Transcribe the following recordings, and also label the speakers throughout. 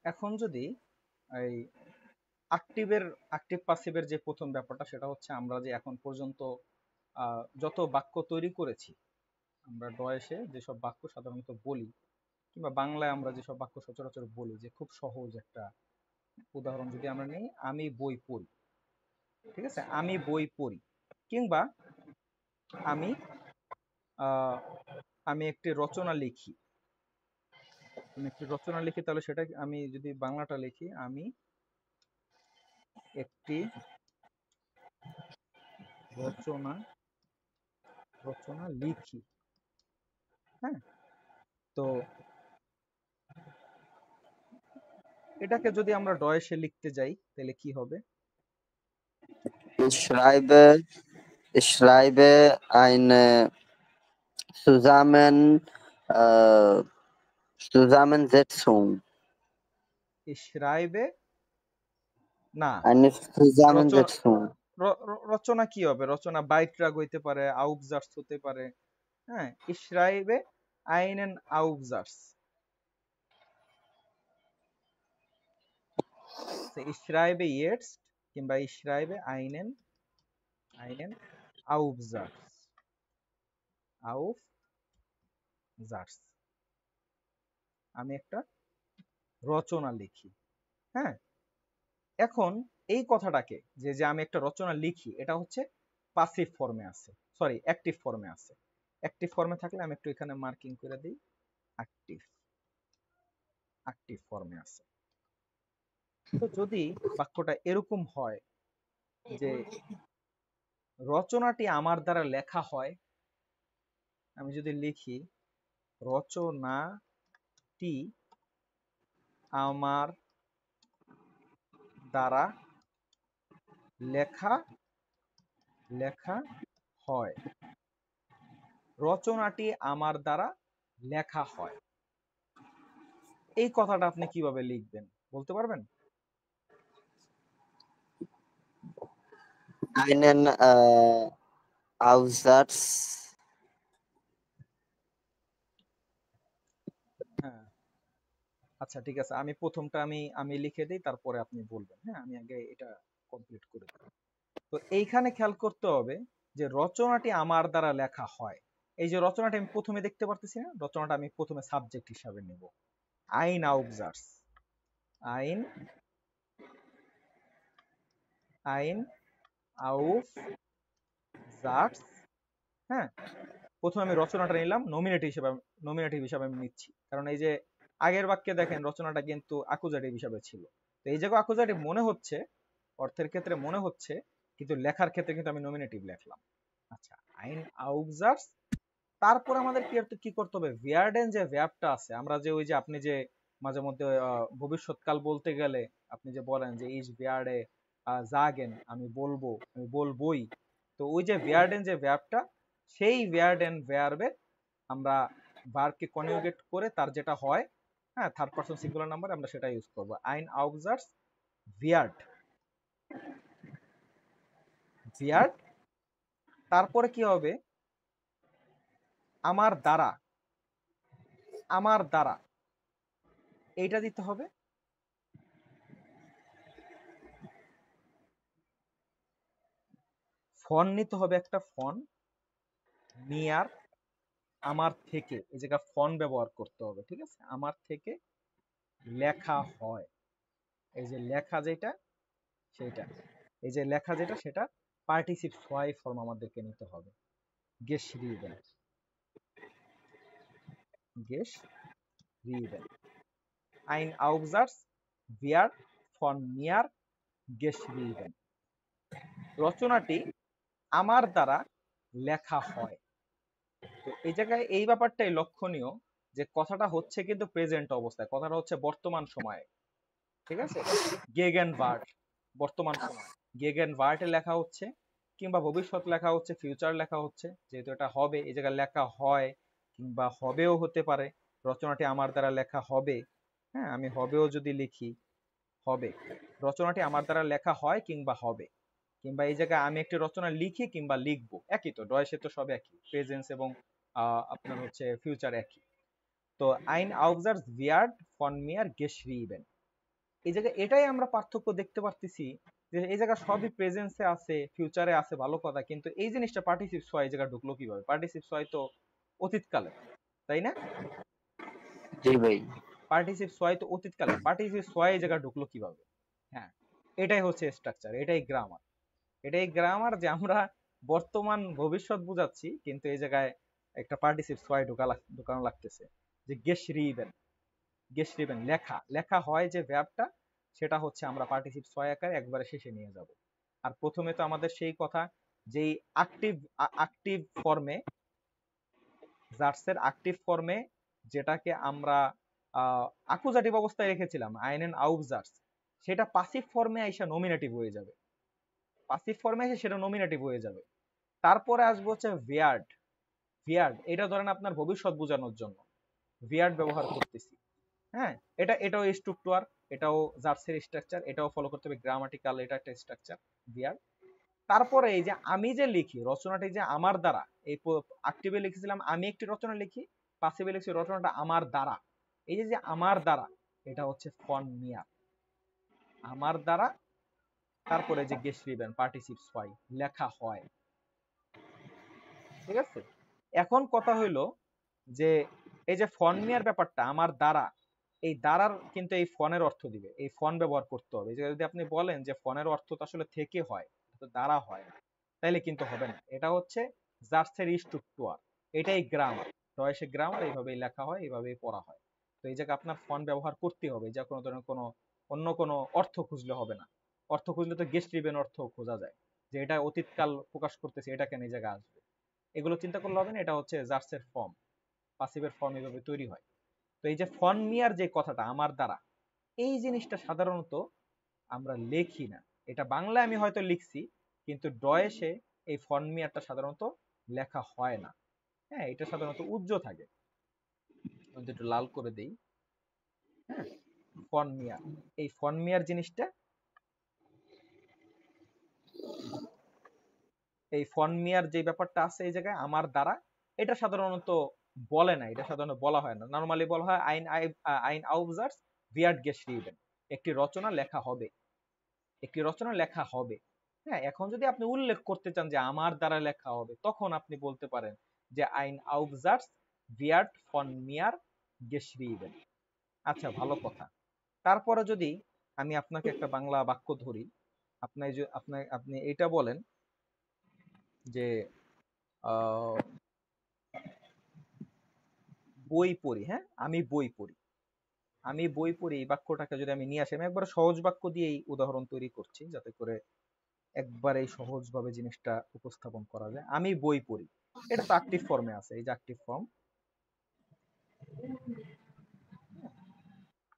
Speaker 1: এখন যদি এই অ্যাক্টিভের অ্যাক্টিভ প্যাসিভের যে প্রথম ব্যাপারটা, সেটা হচ্ছে আমরা যে এখন পর্যন্ত যত বাক্য তৈরি করেছি, আমরা ডয়েসে যেসব বাক্য সাধারণত বলি কিংবা বাংলায় আমরা যেসব বাক্য সচরাচর বলি, যে খুব সহজ একটা উদাহরণ যদি আমরা নিই, আমি বই পড়ি। ঠিক আছে, আমি বই পড়ি, কিংবা আমি আহ, আমি একটি রচনা লিখি। আমি একটি রচনা লিখি, তাহলে সেটা আমি যদি বাংলাটা লিখি, আমি একটি রচনা রচনা লিখি। হ্যাঁ, তো এটাকে যদি আমরা ডয়েসে লিখতে যাই তাহলে কি হবে?
Speaker 2: Ich schreibe eine äh, Zusammensetzung.
Speaker 1: ইসরাইবে না,
Speaker 2: Eine
Speaker 1: রচনা
Speaker 2: Zusammensetzung.
Speaker 1: রচনা কি হবে? রচনা বাইট্রাগ হইতে পারে, আউবজার্স হতে পারে। হ্যাঁ, ইসরাইবে আইনেন আউবজার্স। ইসরাইবে ইয়েটস কিংবা ইসরাইবে আইনেন আইনেন আউবজার্স আউবজার্স। আমি একটা রচনা লিখি। হ্যাঁ, এখন এই কথাটাকে যে যে আমি একটা রচনা লিখি, এটা হচ্ছে পাসিভ ফর্মে আছে, সরি অ্যাক্টিভ ফর্মে আছে। অ্যাক্টিভ ফর্মে থাকলে আমি একটু এখানে মার্কিং করে দিই, অ্যাক্টিভ অ্যাক্টিভ ফর্মে আছে। তো যদি বাক্যটা এরকম হয় যে রচনাটি আমার দ্বারা লেখা হয়, আমি যদি লিখি রচনাটি আমার দ্বারা লেখা লেখা হয়, রচনাটি আমার দ্বারা লেখা হয়, এই কথাটা আপনি কিভাবে লিখবেন বলতে পারবেন?
Speaker 2: Einen Aufsatz.
Speaker 1: হ্যাঁ, আচ্ছা ঠিক আছে, আমি প্রথমটা আমি আমি লিখে দিই, তারপরে আপনি বলবেন। হ্যাঁ, আমি আগে এটা কমপ্লিট করে দিই। তো এইখানে খেয়াল করতে হবে যে রচনাটি আমার দ্বারা লেখা হয়, এই যে রচনাটা আমি প্রথমে দেখতে পারতেছি না, রচনাটা আমি প্রথমে সাবজেক্ট হিসাবে নেব, আইন আউবজার্স। আইন আইন আউবজার্স। হ্যাঁ, প্রথমে আমি রচনাটা নিলাম নমিনেটিভ হিসাবে আমি নিচ্ছি, কারণ এই যে আগের বাক্যে দেখেন রচনাটা কিন্তু অ্যাকুজাটিভ হিসাবে ছিল। তো এই জায়গায় অ্যাকুজাটিভ মনে হচ্ছে, অর্থের ক্ষেত্রে মনে হচ্ছে, কিন্তু লেখার ক্ষেত্রে কিন্তু আমি নমিনেটিভ লিখলাম। আচ্ছা, আইন আউবজার্স। তারপর আমাদের কি করতে হবে? ভিয়ার্ডেন যে ভ্যাবটা আছে, আমরা যে ওই যে আপনি যে মাঝে মধ্যে ভবিষ্যৎকাল বলতে গেলে আপনি যে বলেন যে ইজ ভিয়ার্ডে জাগেন, আমি বলবো, আমি বলবোই। তো ওই যে ভিয়ার্ডেন যে ভ্যাবটা, সেই ভিয়ার্ডেন ভ্যারবে আমরা ভার্বকে কনজুগেট করে তার যেটা হয়, হ্যাঁ, থার্ড পারসন সিঙ্গুলার নাম্বার, আমরা সেটা ইউজ করব, আইন আউবজার্স ভিয়ার্ড। ভিয়ার্ড, তারপরে কি হবে? আমার দ্বারা, আমার দ্বারা এইটা দিতে হবে। ফন নিতে হবে, একটা ফন, নিয়ার, আমার থেকে, এই জায়গা ফন ব্যবহার করতে হবে। ঠিক আছে, আমার থেকে লেখা হয়, এই যে লেখা যেটা সেটা, এই যে লেখা যেটা সেটা পার্টিসিপ ছয় ফর্ম আমাদেরকে নিতে হবে, geschrieben geschrieben ein Aufsatz wird von mir geschrieben, রচনাটি আমার দ্বারা লেখা হয়। তো এই জায়গায় এই ব্যাপারটাই লক্ষণীয় যে কথাটা হচ্ছে কিন্তু প্রেজেন্ট অবস্থায়, কথাটা হচ্ছে বর্তমান সময়ে। ঠিক আছে, গেগেন ভার্ট, বর্তমান সময় গেগেন ভার্টে লেখা হচ্ছে, কিংবা ভবিষ্যৎ লেখা হচ্ছে, ফিউচার লেখা হচ্ছে, যেহেতু এটা হবে এই জায়গায় লেখা হয়, কিংবা হবেও হতে পারে, রচনাটি আমার দ্বারা লেখা হবে। হ্যাঁ, আমি হবেও যদি লিখি, হবে, রচনাটি আমার দ্বারা লেখা হয় কিংবা হবে, কিংবা এই জায়গায় আমি একটি রচনা লিখি কিংবা লিখবো, একই তো, ডয়েসে তো সব একই, প্রেজেন্স এবং আপনার হচ্ছে ফিউচার একই। তো আইন আউবজার্ভস ভিয়ার্ড ফন মিয়ার গেশরিবেন, এই জায়গায় এটাই আমরা পার্থক্য দেখতে পারতেছি যে এই জায়গা সবই প্রেজেন্সে আছে, ফিউচারে আছে, ভালো কথা, কিন্তু এই জিনিসটা পার্টিসিপ সোয়া এই জায়গা ঢুকলো কিভাবে? পার্টিসিপ সোয়া তো অতীতকালে, তাই না?
Speaker 2: জি ভাই।
Speaker 1: পার্টিসিপ সোয়া তো অতীতকালে, পার্টিসিপ সোয়া এই জায়গা ঢুকলো কিভাবে? হ্যাঁ, এটাই হচ্ছে স্ট্রাকচার, এটাই গ্রামার। এটাই গ্রামার যে আমরা বর্তমান ভবিষ্যৎ বুঝাচ্ছি, কিন্তু এই জায়গায় একটা পার্টিসিপ সোয়া ঢুকানো লাগতেছে। যে গেশরিবেন, গেশরিবেন লেখা, লেখা হয় যে ভ্যাবটা, সেটা হচ্ছে আমরা পার্টিসিপ সোয়া আকারে একবারে শেষে নিয়ে যাব। আর প্রথমে তো আমাদের সেই কথা, যেই অ্যাক্টিভ অ্যাক্টিভ ফর্মে, জার্সের অ্যাক্টিভ ফর্মে যেটাকে আমরা আকুজাটিভ অবস্থায় রেখেছিলাম আইনেন আউবজার্স, সেটা পাসিভ ফর্মে আইসা নমিনেটিভ হয়ে যাবে। পাসিভ ফর্মে এসে সেটা নমিনেটিভ হয়ে যাবে। তারপরে আসবো হচ্ছে ভিয়ার্ড। ভিয়ার্ড এটা ধরেন আপনার ভবিষ্যৎ বোঝানোর জন্য ভিয়ার্ড ব্যবহার করতেছি। হ্যাঁ, এটাও স্ট্রাকচার, এটাও জার্সের স্ট্রাকচার, এটাও ফলো করতে হবে গ্রামাটিক্যাল, এটা একটা স্ট্রাকচার ভিয়ার্ড। তারপরে এই যে আমি যে লিখি রচনাটি যে আমার দ্বারা, এই অ্যাক্টিভে লিখেছিলাম আমি একটি রচনা লিখি, পাসিভে লিখছি রচনাটা আমার দ্বারা। এই যে যে আমার দ্বারা, এটা হচ্ছে ফন মিয়া, আমার দ্বারা। তারপরে যে গেশরিবেন পার্টিসিপ হয়, লেখা হয়, ঠিক আছে? এখন কথা হইলো যে এই যে ফন মিয়ার ব্যাপারটা আমার দ্বারা, এই দ্বারার কিন্তু এই ফনের অর্থ দিবে, এই ফন ব্যবহার করতে হবে। যে যদি আপনি বলেন যে ফনের অর্থ তো আসলে থেকে হয়, তো দ্বারা হয় না, তাইলে কিন্তু হবে না। এটা হচ্ছে জার্সের স্ট্রাকচার, এটাই গ্রামার। ডয়েসে গ্রামার এইভাবেই লেখা হয়, এইভাবেই পড়া হয়। তো এই জায়গায় আপনার ফন ব্যবহার করতে হবে, যা কোনো ধরনের কোনো অন্য কোনো অর্থ খুঁজলে হবে না। অর্থ খুঁজলে তো গেস্ট্রিবেন অর্থ খোঁজা যায়, যে এটা অতীতকাল প্রকাশ করতেছে, এটা কেন এই জায়গায় আসবে, এগুলো চিন্তা করলে হবে না। এটা হচ্ছে জার্সের ফর্ম, পাসিভের ফর্ম এভাবে তৈরি হয়। তো এই যে ফন মিয়ার যে কথাটা আমার দ্বারা, এই জিনিসটা সাধারণত আমরা লিখি না। এটা বাংলায় আমি হয়তো লিখছি, কিন্তু ডয়েসে এই ফন মিয়ারটা সাধারণত লেখা হয় না। হ্যাঁ, এটা সাধারণত উজ্জ্ব থাকে। আমি একটু লাল করে দেই। হ্যাঁ, ফন মিয়ার, এই ফন মিয়ার জিনিসটা, এই ফন মিয়ার যে ব্যাপারটা আছে এই জায়গায় আমার দ্বারা, এটা সাধারণত বলে না, এটা সাধারণত বলা হয় না। নরমালি বলা হয় আইন আউবজার্স ভিয়ার্ড গেশরিবেন, একটি রচনা লেখা হবে, একটি রচনা লেখা হবে। হ্যাঁ, এখন যদি আপনি উল্লেখ করতে চান যে আমার দ্বারা লেখা হবে, তখন আপনি বলতে পারেন যে আইন আউবজার্স ভিয়ার্ড ফন মিয়ার গেশরিবেন। আচ্ছা, ভালো কথা। তারপরে যদি আমি আপনাকে একটা বাংলা বাক্য ধরি, আপনি এটা বলেন যে আহ, বই পড়ি। হ্যাঁ, আমি বই পড়ি, আমি বই পড়ি, এই বাক্যটাকে যদি আমি নিয়ে আসি, আমি একবার সহজ বাক্য দিয়েই উদাহরণ তৈরি করছি, যাতে করে একবারে সহজভাবে জিনিসটা উপস্থাপন করা যায়। আমি বই পড়ি, এটা তো অ্যাক্টিভ ফর্মে আছে, এই যে অ্যাক্টিভ ফর্ম,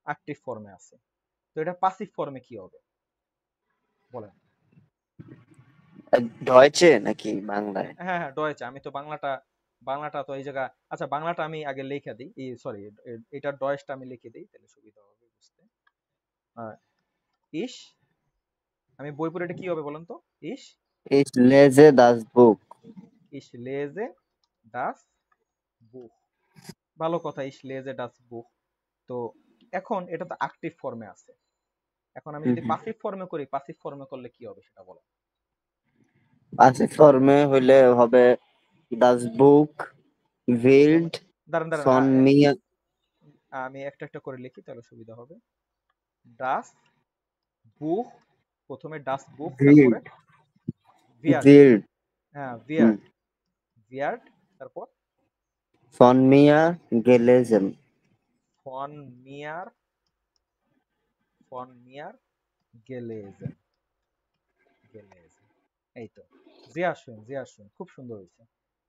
Speaker 1: অ্যাক্টিভ ফর্মে আছে। তো এটা পাসিভ ফর্মে কি হবে বলেন?
Speaker 2: ডয়েচে নাকি বাংলায়?
Speaker 1: হ্যাঁ হ্যাঁ, ডয়েচে। আমি তো বাংলাটা, বাংলাটা তো এই জায়গা, আচ্ছা বাংলাটা আমি আগে লিখে দিই, এই সরি, এটা ডয়েসটা আমি লিখে দিই, তাহলে সুবিধা হবে বুঝতে। আহ, ইস, আমি বই পড়ে এটা কি হবে বলেন তো? ইস,
Speaker 2: Ich lese das Buch.
Speaker 1: ইস লেজে ডাস বুক, ভালো কথা, ইস লেজে ডাস বুক। তো এখন এটা তো অ্যাক্টিভ ফর্মে আছে, এখন আমি যদি
Speaker 2: হুম।
Speaker 1: পাসিভ ফর্মে করি, পাসিভ ফর্মে করলে কি হবে সেটা বলো।
Speaker 2: পাসিভ ফর্মে হইলে হবে das Buch
Speaker 1: প্রথমে
Speaker 2: wird
Speaker 1: দাঁড়ান দাঁড়ান,
Speaker 2: von mir
Speaker 1: আমি একটা একটা করে লিখি তাহলে সুবিধা হবে। ডাস বুক, প্রথমে ডাস বুক, তারপরে
Speaker 2: wird
Speaker 1: ভিয়ার্ড।
Speaker 2: wird
Speaker 1: হ্যাঁ,
Speaker 2: হুম,
Speaker 1: ভিয়ার্ড, ভিয়ার্ড, তারপর
Speaker 2: von mir gelesen.
Speaker 1: ফন মিয়ার, ফন মিয়ার গেলেজেন, গেলেজেন, এই তো। জিয়াসুন, জিয়াসুন, খুব সুন্দর হয়েছে।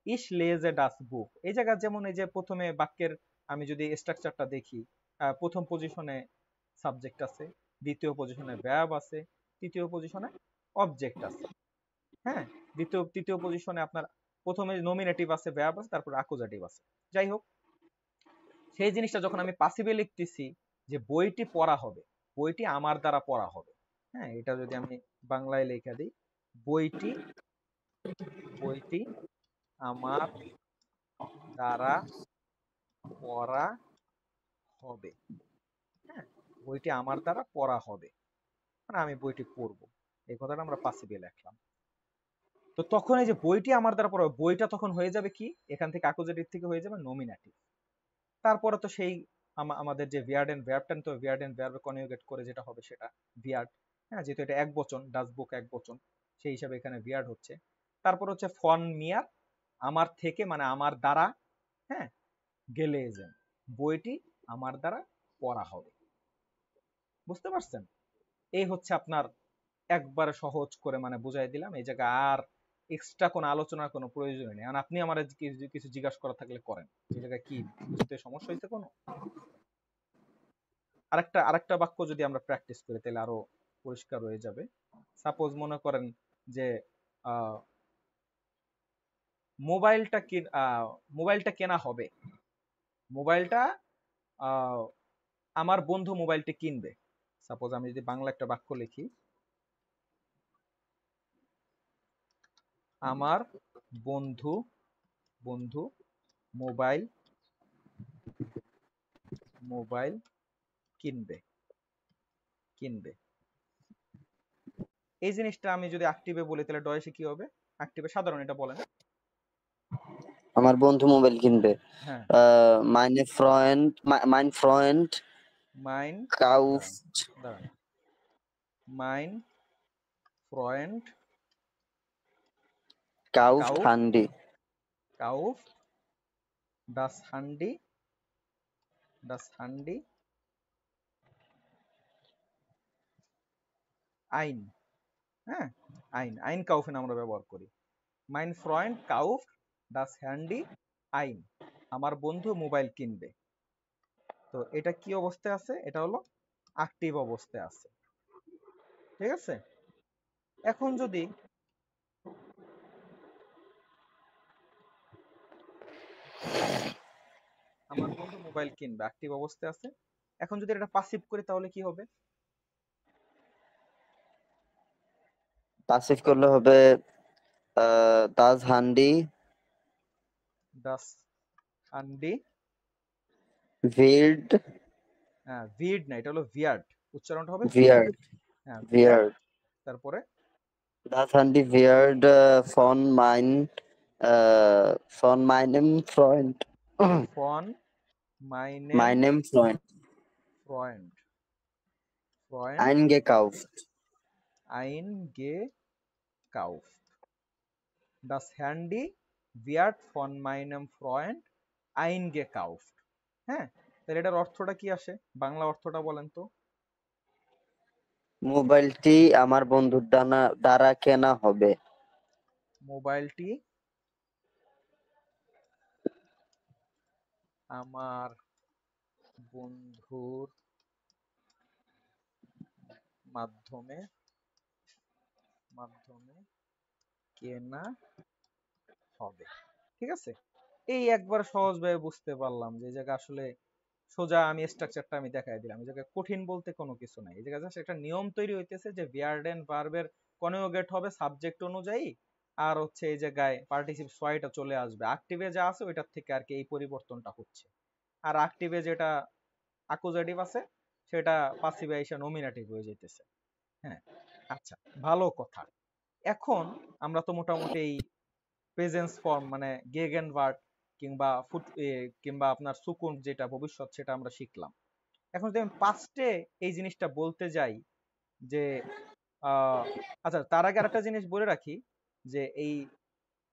Speaker 1: ইস লেজে ডাস বুক, এই জায়গা যেমন এই যে প্রথমে বাক্যের আমি যদি স্ট্রাকচারটা দেখি, প্রথম পজিশনে সাবজেক্ট আছে, দ্বিতীয় পজিশনে verb আছে, তৃতীয় পজিশনে অবজেক্ট আছে। হ্যাঁ, তৃতীয় পজিশনে আপনার প্রথমে নমিনেটিভ আছে, verb আছে, তারপর অ্যাকুজাটিভ আছে। যাই হোক, সেই জিনিসটা যখন আমি পাসিভে লিখতেছি যে বইটি পড়া হবে, বইটি আমার দ্বারা পড়া হবে। হ্যাঁ, এটা যদি আমি বাংলায় লিখে দিই, বইটি, বইটি আমার দ্বারা পড়া হবে। হ্যাঁ, বইটি আমার দ্বারা পড়া হবে, মানে আমি বইটি পড়বো। এই কথাটা আমরা পাসিভে লিখলাম। তো তখন এই যে বইটি আমার দ্বারা পড়া হবে, বইটা তখন হয়ে যাবে কি, এখান থেকে অ্যাকুজেটিভ থেকে হয়ে যাবে নমিনেটিভ। তারপরে তো সেই আমাদের যে ভিয়ার্ড এন্ড ভার্বটা, তো ভিয়ার্ড এন্ড ভার্বে কনজুগেট করে যেটা হবে সেটা ভিয়ার্ড। হ্যাঁ, যেহেতু এটা এক বচন, ডাস বুক এক বচন, সেই হিসাবে এখানে ভিয়ার্ড হচ্ছে। তারপর হচ্ছে ফন মিয়ার, আমার থেকে মানে আমার দ্বারা, হ্যাঁ, গেলেজেন, বইটি আমার দ্বারা পড়া হবে। বুঝতে পারছেন? এই হচ্ছে আপনার একবারে সহজ করে মানে বুঝাই দিলাম। এই জায়গায় আর এক্সট্রা কোনো আলোচনার কোনো প্রয়োজন নেই। আর আপনি আমার কিছু জিজ্ঞাসা করা থাকলে করেন। এই জায়গায় কি বুঝতে সমস্যা হয়েছে কোনো? আরেকটা বাক্য যদি আমরা প্র্যাকটিস করি তাহলে আরো পরিষ্কার হয়ে যাবে। সাপোজ মনে করেন যে আহ, মোবাইলটা কেনা হবে, মোবাইলটা আহ, আমার বন্ধু মোবাইলটি কিনবে। সাপোজ আমি যদি বাংলা একটা বাক্য লিখি, আমার বন্ধু বন্ধু মোবাইল মোবাইল কিনবে কিনবে। এই জিনিসটা আমি যদি অ্যাক্টিভে বলি তাহলে ডয়েসে কি হবে? অ্যাক্টিভে সাধারণ এটা বলেন।
Speaker 2: আমার বন্ধু মোবাইল কিনবে।
Speaker 1: হ্যাঁ,
Speaker 2: Mein Freund
Speaker 1: মাইন, দাঁড়ান
Speaker 2: kauft
Speaker 1: দাঁড়ান, মাইন ফ্রয়েন্ড
Speaker 2: kauft
Speaker 1: কাউফ
Speaker 2: Handy.
Speaker 1: কাউফ ডাস হান্ডি আইন। হ্যাঁ, আইন আইন কাউফেন আমরা ব্যবহার করি। মাইন ফ্রয়েন্ড কাউফ ডাস হ্যান্ডি আইন, আমার বন্ধু মোবাইল কিনবে। তো এটা কি অবস্থায় আছে? এটা হলো অ্যাক্টিভ অবস্থায় আছে। ঠিক আছে? এখন যদি আমার বন্ধু মোবাইল কিনবে অ্যাক্টিভ অবস্থায় আছে, এখন যদি এটা পাসিভ করি তাহলে কি হবে?
Speaker 2: পাসিভ করলে হবে das Handy
Speaker 1: ডাস হান্ডি,
Speaker 2: wird
Speaker 1: হ্যাঁ ভিড না, এটা হলো ভিয়ার্ড, উচ্চারণটা হবে ভিয়ার্ড।
Speaker 2: wird
Speaker 1: হ্যাঁ ভিয়ার্ড।
Speaker 2: wird
Speaker 1: তারপরে
Speaker 2: das Handy wird von meinem Freund
Speaker 1: ফন মাইনেম
Speaker 2: meinem Freund
Speaker 1: ফ্রয়েন্ড ফ্রয়েন্ড
Speaker 2: eingekauft.
Speaker 1: আইন গে কাউফ, das Handy wird von meinem Freund eingekauft। হ্যাঁ, তাহলে এটার অর্থটা কি আসে? বাংলা অর্থটা বলেন তো।
Speaker 2: মোবাইলটি আমার বন্ধুর দ্বারা কেনা হবে।
Speaker 1: মোবাইলটি আমার বন্ধুর মাধ্যমে মাধ্যমে কেনা হবে। ঠিক আছে? এই একবার সহজভাবে বুঝতে পারলাম যে এই জায়গায় আসলে সোজা আমি স্ট্রাকচারটা আমি দেখাই দিলাম। এই জায়গায় কঠিন বলতে কোনো কিছু নাই। এই জায়গায় জাস্ট একটা নিয়ম তৈরি হইতেছে যে ভার্ব এন্ড ভার্বের কনজুগেট হবে সাবজেক্ট অনুযায়ী, আর হচ্ছে এই জায়গায় পার্টিসিপ সয়টা চলে আসবে। অ্যাক্টিভে যা আছে ওইটার থেকে আর কি এই পরিবর্তনটা হচ্ছে। আর অ্যাক্টিভে যেটা অ্যাকুজেটিভ আছে সেটা পাসিভে এসে নমিনেটিভ হয়ে যাইতেছে। হ্যাঁ, আচ্ছা, ভালো কথা। এখন আমরা তো মোটামুটি এই প্রেজেন্স ফর্ম মানে গেগেনওয়ার্ট কিংবা কিংবা আপনার সুকুন যেটা ভবিষ্যৎ সেটা আমরা শিখলাম। এখন যদি আমি পাস্টে এই জিনিসটা বলতে যাই যে আচ্ছা, তার আগে আরেকটা জিনিস বলে রাখি যে এই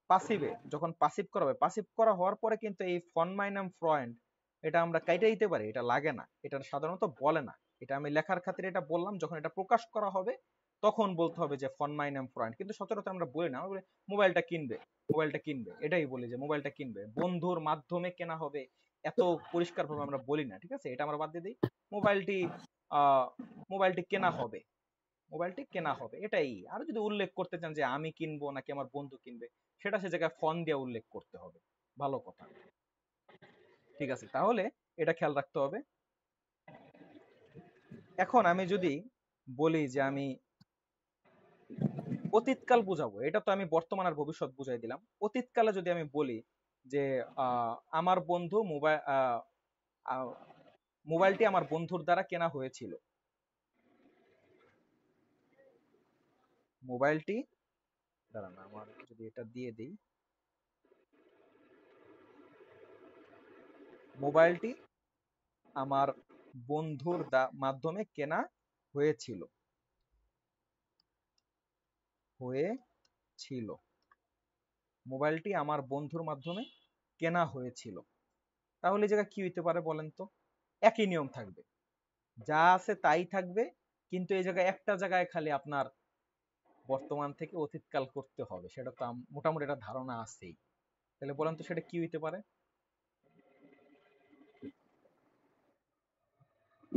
Speaker 1: পাসিভে যখন পাসিভ করা হবে, পাসিভ করা হওয়ার পরে কিন্তু এই ফন মাইনাম ফ্রয়েন্ড এটা আমরা কাইটা দিতে পারি, এটা লাগে না, এটা সাধারণত বলে না। এটা আমি লেখার খাতিরে এটা বললাম, যখন এটা প্রকাশ করা হবে তখন বলতে হবে যে ফন মাইনাম ফ্রয়েন্ড, কিন্তু সচরাচর আমরা বলি না, আমরা বলি মোবাইলটা কিনবে, মোবাইলটা কিনবে, এটাই বলি যে মোবাইলটা কিনবে, বন্ধুর মাধ্যমে কেনা হবে, এত পরিষ্কার ভাবে আমরা বলি না। ঠিক আছে, এটা আমরা বাদ দিয়ে দিই। মোবাইলটি আহ মোবাইলটি কেনা হবে, মোবাইলটি কেনা হবে, এটাই। আর যদি উল্লেখ করতে চান যে আমি কিনবো নাকি আমার বন্ধু কিনবে, সেটা সে জায়গায় ফোন দিয়ে উল্লেখ করতে হবে। ভালো কথা। ঠিক আছে, তাহলে এটা খেয়াল রাখতে হবে। এখন আমি যদি বলি যে আমি অতীতকাল বুঝাবো, এটা তো আমি বর্তমান আর ভবিষ্যৎ বুঝাই দিলাম। অতীতকালে যদি আমি বলি যে আমার বন্ধু মোবাইলটি আমার বন্ধুর দ্বারা কেনা হয়েছিল। মোবাইলটি, দাঁড়ান আমার যদি এটা দিয়ে দিই, মোবাইলটি আমার বন্ধুর মাধ্যমে কেনা হয়েছিল। হয়েছিল, মোবাইলটি আমার বন্ধুর মাধ্যমে কেনা হয়েছিল। তাহলে এই জায়গায় কি হইতে পারে বলেন তো? একই নিয়ম থাকবে, যা আছে তাই থাকবে, কিন্তু এই জায়গায় একটা জায়গায় খালি আপনার বর্তমান থেকে অতীতকাল করতে হবে, সেটা তো মোটামুটি একটা ধারণা আছেই। তাহলে বলেন তো সেটা কি হইতে পারে?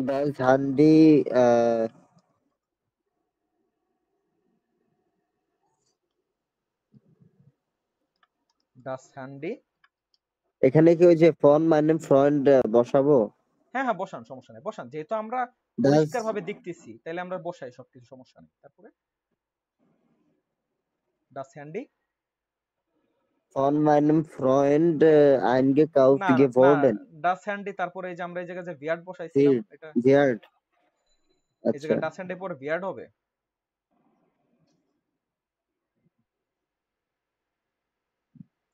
Speaker 2: ডাস হান্ডি,
Speaker 1: ডাস হ্যান্ডি,
Speaker 2: এখানে কি ওই যে ফন মানে ফ্রন্ট বসাবো?
Speaker 1: হ্যাঁ হ্যাঁ বসান, সমস্যা নেই, বসান, যেহেতু আমরা
Speaker 2: ডাস
Speaker 1: পরিষ্কার ভাবে দেখতেছি তাহলে আমরা বসাই সবকিছু, সমস্যা নেই। তারপরে ডাস হ্যান্ডি,
Speaker 2: ফন meinem Freund
Speaker 1: না
Speaker 2: eingekauft
Speaker 1: না,
Speaker 2: geworden.
Speaker 1: ডাস হ্যান্ডি, তারপরে এই যে আমরা এই জায়গায় যে বিয়ার্ড বসাইছিলাম,
Speaker 2: Wird,
Speaker 1: এটা
Speaker 2: wird,
Speaker 1: এই
Speaker 2: আচ্ছা।
Speaker 1: জায়গায় ডাস হ্যান্ডি পরে বিয়ার্ড হবে।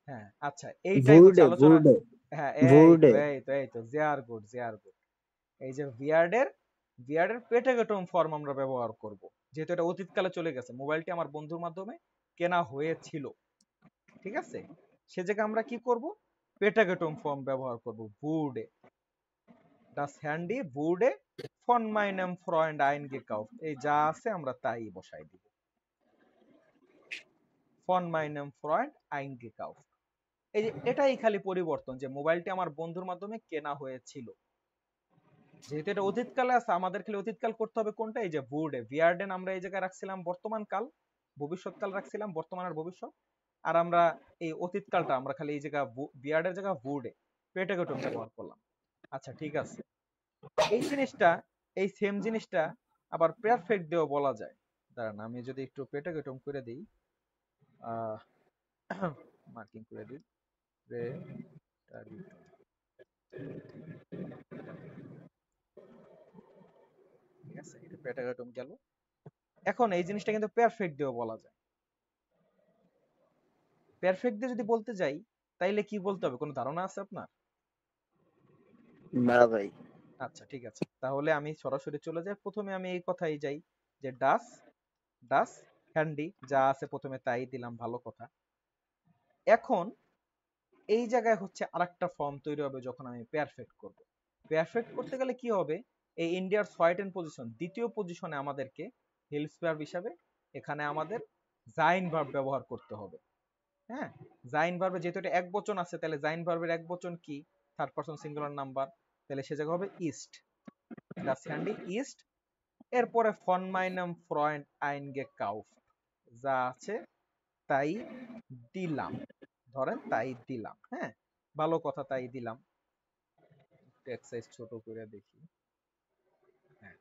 Speaker 1: হ্যাঁ আচ্ছা, এইটাই হচ্ছে
Speaker 2: Wurde,
Speaker 1: আলোচনা।
Speaker 2: wurde,
Speaker 1: হ্যাঁ
Speaker 2: wurde.
Speaker 1: এই তো J R good, J R good. এই যে বিয়ার্ডের পেটাগেটম ফর্ম আমরা ব্যবহার করব, যেহেতু এটা অতীতকালে চলে গেছে। মোবাইলটি আমার বন্ধুর মাধ্যমে কেনা হয়েছিল, ঠিক আছে? সে জায়গায় আমরা কি করব? পেটাগেটম ফর্ম ব্যবহার করব, বুডে, ডাস হ্যান্ডি বুডে ফন মাইনেম ফ্রয়েন্ড আইনগেকাউফট, এই যা আছে আমরা তাই বসাই দিব, ফন মাইনেম ফ্রয়েন্ড আইনগেকাউফট। এই যে এটাই খালি পরিবর্তন, যে মোবাইলটি আমার বন্ধুর মাধ্যমে কেনা হয়েছিল। যেহেতু এটা অতীতকালে আছে, আমাদের খালি অতীতকাল করতে হবে কোনটা? এই যে বুডে, ভিয়ার্ডেন আমরা এই জায়গায় রাখছিলাম বর্তমান কাল, ভবিষ্যৎকাল রাখছিলাম, বর্তমান আর ভবিষ্যৎ। আর আমরা এই অতীতকালটা আমরা খালি এই জায়গা বিয়ার্ডের জায়গা বুডে পেটাগোটম ব্যবহার করলাম। আচ্ছা ঠিক আছে, এই জিনিসটা, এই সেম জিনিসটা আবার পারফেক্ট দিয়েও বলা যায়। দাঁড়ান আমি যদি একটু পেটাগোটম করে দিই, আহ মার্কিং করে দিই, পেটাগোটম, ঠিক আছে, এটা পেটাগোটম গেল। এখন এই জিনিসটা কিন্তু পারফেক্ট দিয়েও বলা যায়। পারফেক্ট দিয়ে যদি বলতে যাই তাইলে কি বলতে হবে, কোনো ধারণা আছে আপনার?
Speaker 2: না ভাই।
Speaker 1: আচ্ছা ঠিক আছে, তাহলে আমি সরাসরি চলে যাই, প্রথমে আমি এই কথাই যাই যে ডাস, ডাস হ্যান্ডি, যা আছে প্রথমে তাই দিলাম, ভালো কথা। এখন এই জায়গায় হচ্ছে আরেকটা ফর্ম তৈরি হবে যখন আমি পারফেক্ট করব। পারফেক্ট করতে গেলে কি হবে? এই ইন্ডিয়ার ছয়টেন পজিশন, দ্বিতীয় পজিশনে আমাদেরকে হেল্পস ভার্ব হিসাবে এখানে আমাদের জাইন ভার্ব ব্যবহার করতে হবে। হ্যাঁ, জাইন ভার্বে যেহেতু এটা এক বচন আছে, তাহলে জাইন ভার্বের এক বচন কি? থার্ড পারসন সিঙ্গুলার নাম্বার, তাহলে সে জায়গা হবে ইস্ট, ডাস হ্যান্ডি ইস্ট। এরপরে ফন মাইনাম ফ্রয়েন্ড আইনগে কাউফ, যা আছে তাই দিলাম, ধরেন তাই দিলাম, হ্যাঁ ভালো কথা, তাই দিলাম। টেক্সট সাইজ ছোট করে দেখি, হ্যাঁ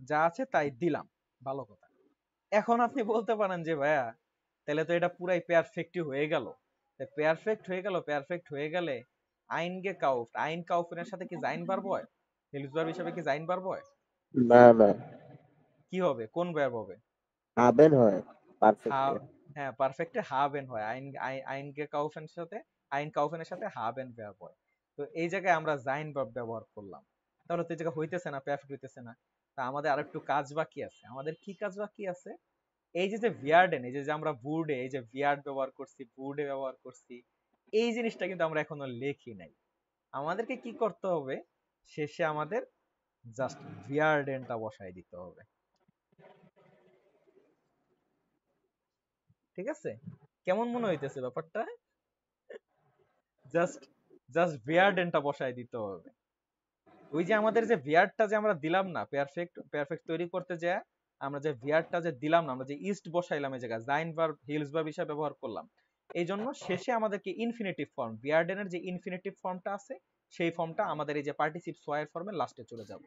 Speaker 1: যা আছে তাই দিলাম, ভালো কথা। এখন আপনি বলতে পারেন যে ভাইয়া তাহলে তো এটা পুরাই পারফেক্টই হয়ে গেল। পারফেক্ট হয়ে গেল, পারফেক্ট হয়ে গেলে আইনগে কাউফ, আইন কাউফের সাথে কি জাইন ভার্ব হয়? হেল্পস ভার্ব হিসেবে কি জাইন ভার্ব হয়?
Speaker 2: না না,
Speaker 1: কি হবে, কোন ভার্ব হবে?
Speaker 2: হাবেন হয়
Speaker 1: হা,
Speaker 2: পারফেক্টে।
Speaker 1: হ্যাঁ পারফেক্টে হাবেন হয়, আইনগে কাউফের সাথে, আইন কাউফের সাথে হাবেন ভার্ব হয়। তো এই জায়গায় আমরা জাইন ভার্ব ব্যবহার করলাম, তাহলে তো এই জায়গায় হইতেছে না, পারফেক্ট হইতেছে না। তা আমাদের আরেকটু কাজ বাকি আছে। আমাদের কি কাজ বাকি আছে? এই যে যে ভিয়ার্ডেন, এই যে যে আমরা বুর্ডে এই যে ভিয়ার্ড ব্যবহার করছি, বুর্ডে ব্যবহার করছি, এই জিনিসটা কিন্তু আমরা এখনো লেখি নাই। আমাদেরকে কি করতে হবে? শেষে আমাদের জাস্ট ভিয়ার্ডেনটা বসাই দিতে হবে, ঠিক আছে? কেমন মনে হইতেছে ব্যাপারটা? জাস্ট জাস্ট ভিয়ার্ডেনটা বসাই দিতে হবে। ওই যে আমাদের যে ভিয়ার্ডটা যে আমরা দিলাম না, পারফেক্ট পারফেক্ট তৈরি করতে যায় আমরা যে ভিয়ার্ডটা যে দিলাম না, আমরা যে ইস্ট বসাইলাম এই জায়গায় জাইন ভার্ব হিলস ভার্ব হিসেবে ব্যবহার করলাম, এই জন্য শেষে আমাদেরকে ইনফিনিটিভ ফর্ম, ভিয়ার্ডেনের যে ইনফিনিটিভ ফর্মটা আছে সেই ফর্মটা আমাদের এই যে পার্টিসিপ সোয়ার ফর্মে লাস্টে চলে যাবে।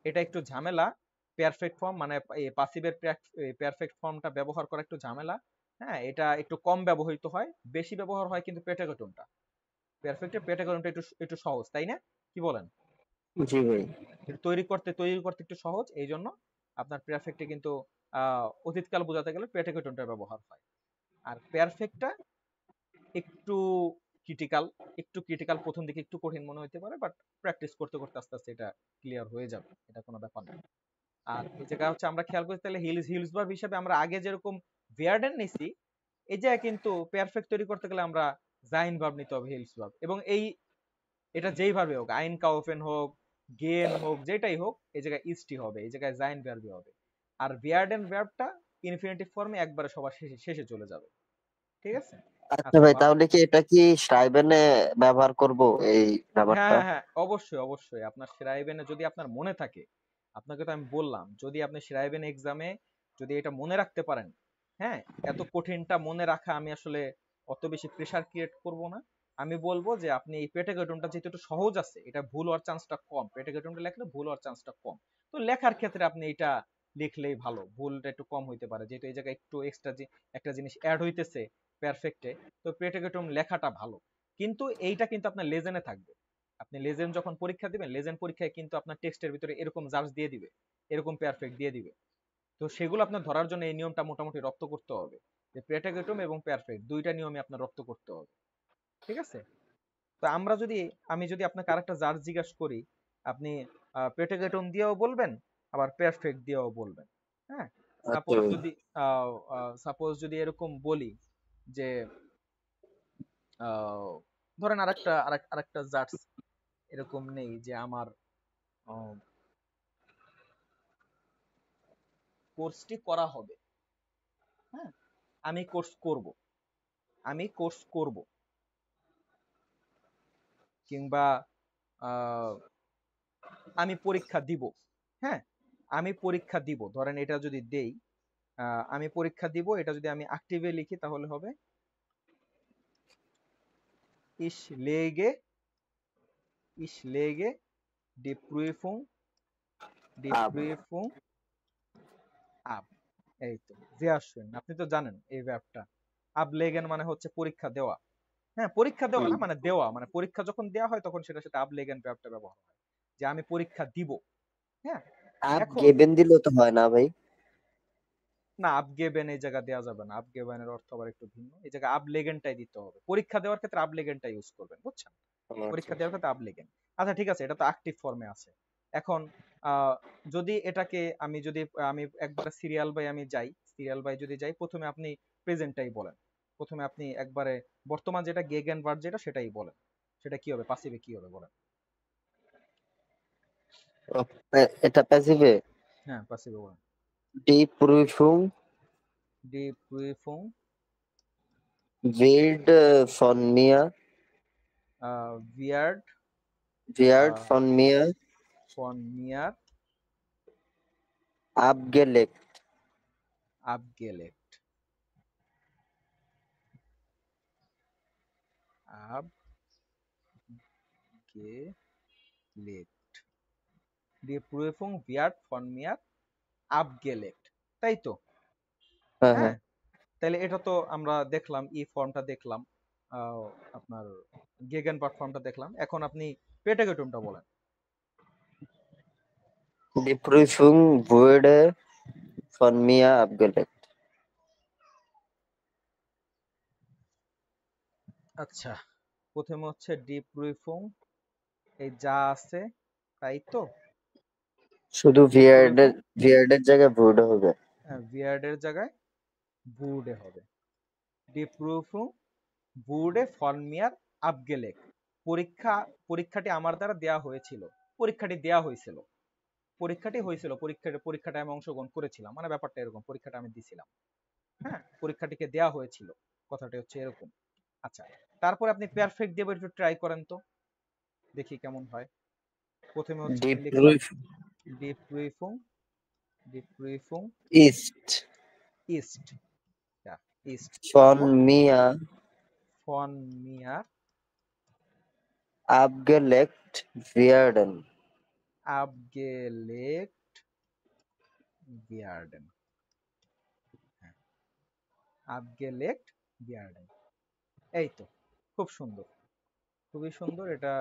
Speaker 1: এটা একটু ঝামেলা, পারফেক্ট ফর্ম মানে এই পাসিভের পারফেক্ট ফর্মটা ব্যবহার করা একটু ঝামেলা। হ্যাঁ, এটা একটু কম ব্যবহৃত হয়, বেশি ব্যবহার হয় কিন্তু পেটাগোটনটা। পারফেক্টের পেটাগোটনটা একটু একটু সহজ, তাই না? কি বলেন?
Speaker 2: জি ভাই।
Speaker 1: এটা তৈরি করতে একটু সহজ, এই জন্য আপনার পারফেক্টে কিন্তু অতীতকাল বোঝাতে গেলে পেটাগোটনটা ব্যবহার হয়। আর পারফেক্টটা একটু ক্রিটিক্যাল, একটু ক্রিটিক্যাল, প্রথম দিকে একটু কঠিন মনে হতে পারে, বাট প্র্যাকটিস করতে করতে আস্তে আস্তে এটা ক্লিয়ার হয়ে যাবে, এটা কোনো ব্যাপার না। আর এই জায়গা হচ্ছে আমরা খেয়াল করি তাহলে হিলস ভার্ব হিসেবে আমরা আগে যেরকম ভেয়ার্ডেন নিছি, এই জায়গায় কিন্তু পারফেক্ট তৈরি করতে গেলে আমরা জাইন ভার্ব নিতে হবে, হিলস ভার্ব। এবং এটা যেই ভাবে হোক, আইন কাউফেন হোক, গেন হোক, যেটাই হোক, এই জায়গায় ইস্টি হবে, এই জায়গায় জাইন ভার্বই হবে। আর ভেয়ার্ডেন ভার্বটা ইনফিনিটিভ ফর্মে একবারে সবার শেষে শেষে চলে যাবে। ঠিক আছে?
Speaker 2: আচ্ছা
Speaker 1: আচ্ছা,
Speaker 2: ভাই, তাহলে কি এটা কি শ্রাইবেনে ব্যবহার করব এই
Speaker 1: হ্যাঁ,
Speaker 2: ব্যাপারটা?
Speaker 1: হ্যাঁ, হ্যাঁ, অবশ্যই, অবশ্যই। আপনার সেরাইবেনে যদি আপনার মনে থাকে, আপনাকে তো আমি বললাম, যদি আপনি সেরাইবেন এক্সামে যদি এটা মনে রাখতে পারেন, হ্যাঁ, এত কঠিনটা মনে রাখা আমি আসলে অত বেশি প্রেসার ক্রিয়েট করব না। আমি বলবো যে আপনি এই পেটাগোটনটা যেহেতু একটু সহজ আছে, এটা ভুল হওয়ার চান্সটা কম, পেটাগোটনটা লেখলে ভুল হওয়ার চান্সটা কম। তো লেখার ক্ষেত্রে আপনি এটা লিখলেই ভালো, ভুলটা একটু কম হইতে পারে, যেহেতু এই জায়গায় একটু এক্সট্রা একটা জিনিস অ্যাড হইতেছে পারফেক্টে। তো পেটাগোটন লেখাটা ভালো, কিন্তু এইটা কিন্তু আপনার লেজেনে থাকবে। আপনি লেজেন্ড যখন পরীক্ষা দিবেন, লেজেন্ড পরীক্ষায় কিন্তু আপনার টেক্সটের ভিতরে এরকম জার্জ দিয়ে দিবে, এরকম পারফেক্ট দিয়ে দিবে। তো সেগুলো আপনার ধরার জন্য এই নিয়মটা মোটামুটি রপ্ত করতে হবে, যে প্রেটাগেটম এবং পারফেক্ট দুইটা নিয়মই আপনার রপ্ত করতে হবে। ঠিক আছে? তো আমি যদি আপনাকে আরেকটা জার্জ জিজ্ঞাসা করি, আপনি প্রেটাগেটম দিয়েও বলবেন, আবার পারফেক্ট দিয়েও বলবেন। হ্যাঁ,
Speaker 2: আচ্ছা
Speaker 1: সাপোজ
Speaker 2: ভাই।
Speaker 1: যদি এরকম বলি যে আহ, ধরেন আরেকটা জার্জ এরকম নেই যে আমার কোর্সটি করা হবে। হ্যাঁ, আমি কোর্স করব, আমি কোর্স করব, কিংবা আহ, আমি পরীক্ষা দিব। হ্যাঁ, আমি পরীক্ষা দিব, ধরেন এটা যদি দেই, আমি পরীক্ষা দিব, এটা যদি আমি অ্যাক্টিভে লিখি তাহলে হবে ইস লেগে, ইস লেগে ডি প্রুফুং, ডি
Speaker 2: আব
Speaker 1: প্রুফুং আব। এই তো জিয়া শুন, আপনি তো জানেন এই ব্যাপারটা। আব লেগেন মানে হচ্ছে পরীক্ষা দেওয়া। হ্যাঁ, পরীক্ষা দেওয়া
Speaker 2: হুম।
Speaker 1: না, মানে দেওয়া, মানে পরীক্ষা যখন দেওয়া হয় তখন সেটার সাথে আব লেগেন ভার্বটা ব্যবহার হয়, যে আমি পরীক্ষা দিব। হ্যাঁ,
Speaker 2: আব
Speaker 1: এখন
Speaker 2: গেবেন দিলেও তো হয় না ভাই?
Speaker 1: না, আবগেবেন এই জায়গা দেওয়া যাবে না, আবগেবেনের অর্থ আবার একটু ভিন্ন, এই জায়গায় আবলেগেনটাই দিতে হবে, পরীক্ষা দেওয়ার ক্ষেত্রে আবলেগেনটা ইউজ করবেন, বুঝছেন?
Speaker 2: আচ্ছা।
Speaker 1: পরীক্ষা দেওয়ার ক্ষেত্রে আবলেগেন। আচ্ছা, ঠিক আছে, এটা তো অ্যাক্টিভ ফর্মে আছে। এখন আহ, যদি এটাকে আমি একবার সিরিয়াল বাই আমি যাই, সিরিয়াল বাই যদি যাই, প্রথমে আপনি প্রেজেন্টটাই বলেন, প্রথমে আপনি একবারে বর্তমান যেটা গেগেন ভার্ব যেটা সেটাই বলেন, সেটা কি হবে, পাসিভে কি হবে বলেন?
Speaker 2: ও, এটা প্যাসিভে।
Speaker 1: হ্যাঁ, পাসিভে বলেন।
Speaker 2: ডি প্রুফুং
Speaker 1: ডি প্রুফুং
Speaker 2: wird von mir
Speaker 1: ভিয়ার্ড
Speaker 2: wird von mir
Speaker 1: ফন মিয়ার
Speaker 2: abgelegt.
Speaker 1: আবগেলেক্ট, আবগেলেক্ট, die Prüfung wird von mir abgelegt, তাই তো?
Speaker 2: হ্যাঁ
Speaker 1: হ্যাঁ,
Speaker 2: হ্যাঁ।
Speaker 1: তাহলে এটা তো আমরা দেখলাম, ই ফর্মটা দেখলাম, আহ, আপনার গেগেন পার্ট ফর্মটা দেখলাম, এখন আপনি পেটাগেটুমটা বলেন।
Speaker 2: Die Prüfung wurde von mir abgelegt.
Speaker 1: আচ্ছা, প্রথমে হচ্ছে ডিপ প্রুফুং, এই যা আছে তাই তো,
Speaker 2: শুধু
Speaker 1: ডিপ প্রুফুং
Speaker 2: wird এর জায়গায় wurde হবে।
Speaker 1: ভিয়ার্ডের জায়গায় বুডে হবে। ডিপ প্রুফুং বুডে ফন মিয়ার আবগেলেক, পরীক্ষাটি আমার দ্বারা দেয়া হয়েছিল, পরীক্ষাটি দেয়া হয়েছিল, পরীক্ষাটা আমি অংশগ্রহণ করেছিলাম, মানে ব্যাপারটা এরকম, পরীক্ষাটা আমি দিছিলাম। হ্যাঁ, পরীক্ষাটিকে দেয়া হয়েছিল, কথাটা হচ্ছে এরকম। আচ্ছা, তারপরে আপনি পারফেক্ট দিয়ে একটু ট্রাই করেন তো, দেখি কেমন হয়। প্রথমে হচ্ছে
Speaker 2: Die
Speaker 1: আমি লিখলাম
Speaker 2: Prüfung
Speaker 1: ডিপ্রিফুং, ডিপ্রিফুং
Speaker 2: ist
Speaker 1: ইস্ট, ইস্ট তারপর
Speaker 2: von mir
Speaker 1: ফন মিয়ার
Speaker 2: abgelegt werden.
Speaker 1: আবগেলেক্ট বিয়ার্ডেন। abgelegt werden। এই তো, খুব সুন্দর, খুবই সুন্দর। এটা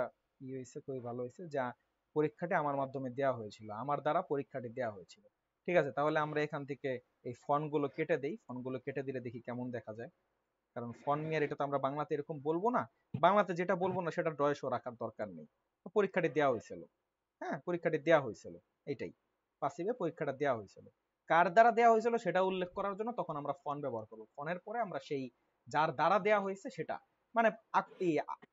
Speaker 1: হয়েছে, খুবই ভালো হয়েছে। যা পরীক্ষাটি আমার মাধ্যমে দেওয়া হয়েছিল, আমার দ্বারা পরীক্ষাটি দেওয়া হয়েছিল। ঠিক আছে, তাহলে আমরা এখান থেকে এই ফন্টগুলো কেটে দেই। ফন্টগুলো কেটে দিলে দেখি কেমন দেখা যায়। কারণ ফন্ট মিয়ার এটা তো আমরা বাংলাতে এরকম বলবো না। বাংলাতে যেটা বলবো না সেটা ডয়সও রাখার দরকার নেই। পরীক্ষাটি দেওয়া হয়েছিল, হ্যাঁ পরীক্ষাটি দেওয়া হয়েছিল, এইটাই পাসিভে পরীক্ষাটা দেওয়া হয়েছিল। কার দ্বারা দেওয়া হয়েছিল সেটা উল্লেখ করার জন্য তখন আমরা ফন ব্যবহার করবো। ফনের পরে আমরা সেই যার দ্বারা দেওয়া হয়েছে সেটা, মানে